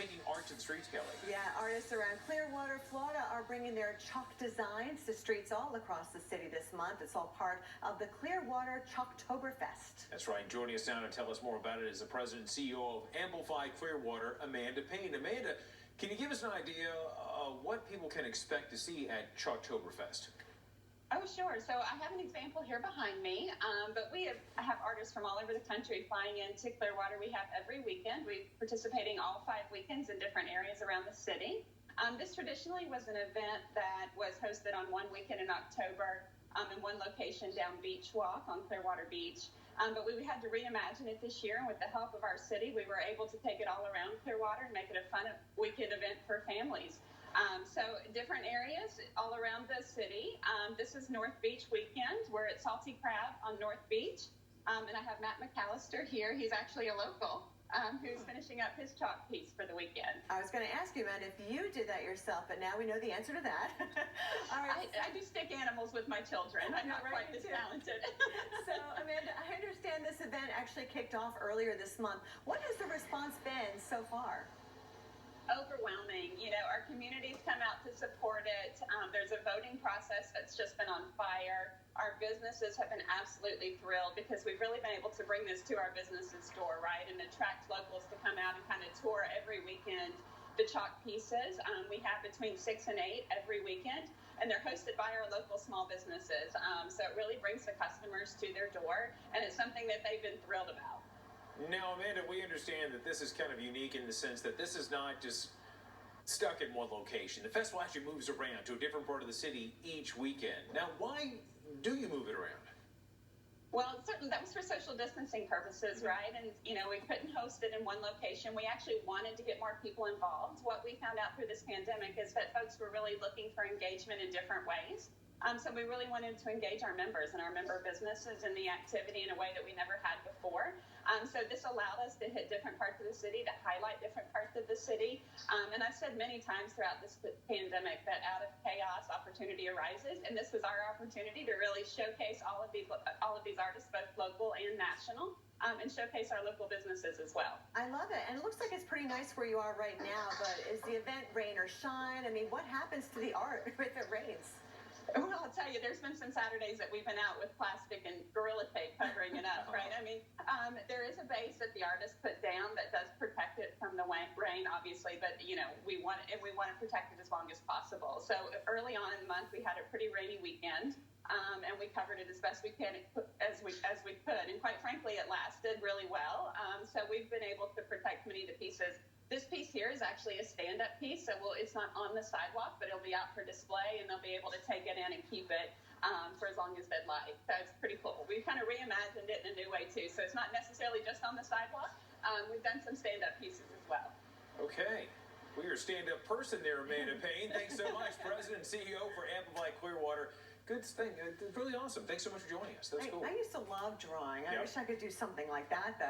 taking art to the streets, Kelly. Yeah, artists around Clearwater, Florida are bringing their chalk designs to streets all across the city this month. It's all part of the Clearwater Chalktober Fest. That's right. Joining us now to tell us more about it is the president and CEO of AMPLIFY Clearwater, Amanda Payne. Amanda, can you give us an idea of what people can expect to see at Chalktober Fest? Oh, sure. So I have an example here behind me, but we have artists from all over the country flying into Clearwater. We have every weekend. We're participating all 5 weekends in different areas around the city. This traditionally was an event that was hosted on one weekend in October in one location down Beach Walk on Clearwater Beach. But we had to reimagine it this year, and with the help of our city, we were able to take it all around Clearwater and make it a fun weekend event for families. So different areas all around the city. This is North Beach weekend. We're at Salty Crab on North Beach. And I have Matt McAllister here. He's actually a local who's finishing up his chalk piece for the weekend. I was going to ask you, Matt, if you did that yourself, but now we know the answer to that. All right. I do stick animals with my children. I'm not quite as talented. So, Amanda, I understand this event actually kicked off earlier this month. What has the response been so far? Overwhelming. You know, our communities come out to support it. There's a voting process that's just been on fire. Our businesses have been absolutely thrilled because we've really been able to bring this to our businesses' door, right, and attract locals to come out and kind of tour every weekend the chalk pieces. We have between 6 and 8 every weekend, and they're hosted by our local small businesses. So it really brings the customers to their door, and it's something that they've been thrilled about. Now, Amanda, we understand that this is kind of unique in the sense that this is not just stuck in one location. The festival actually moves around to a different part of the city each weekend. Now, why do you move it around? Well, certainly that was for social distancing purposes, right? And, you know, we couldn't host it in one location. We actually wanted to get more people involved. What we found out through this pandemic is that folks were really looking for engagement in different ways. So we really wanted to engage our members and our member businesses in the activity in a way that we never had before. So this allowed us to hit different parts of the city, to highlight different parts of the city. And I've said many times throughout this pandemic that out of chaos, opportunity arises. And this was our opportunity to really showcase all of these artists, both local and national, and showcase our local businesses as well. I love it. And it looks like it's pretty nice where you are right now. But is the event rain or shine? I mean, what happens to the art if it rains? Well, I'll tell you, there's been some Saturdays that we've been out with plastic and Gorilla Tape covering it up, right? I mean, there is a base that the artist put down that does protect it from the rain, obviously, but, you know, we want to protect it as long as possible. So early on in the month, we had a pretty rainy weekend, and we covered it as best we can as we could. And quite frankly, it lasted really well. So we've been able to protect many of the pieces. This piece here is actually a stand-up piece, so it's not on the sidewalk, but it'll be out for display, and they'll be able to take it in and keep it for as long as they'd like. So it's pretty cool. We've kind of reimagined it in a new way, too. So it's not necessarily just on the sidewalk. We've done some stand-up pieces as well. Okay. Well, you're a stand-up person there, Amanda Payne. Thanks so much, President and CEO for AMPLIFY Clearwater. Good thing. Really awesome. Thanks so much for joining us. That's cool. I used to love drawing. I wish I could do something like that, though.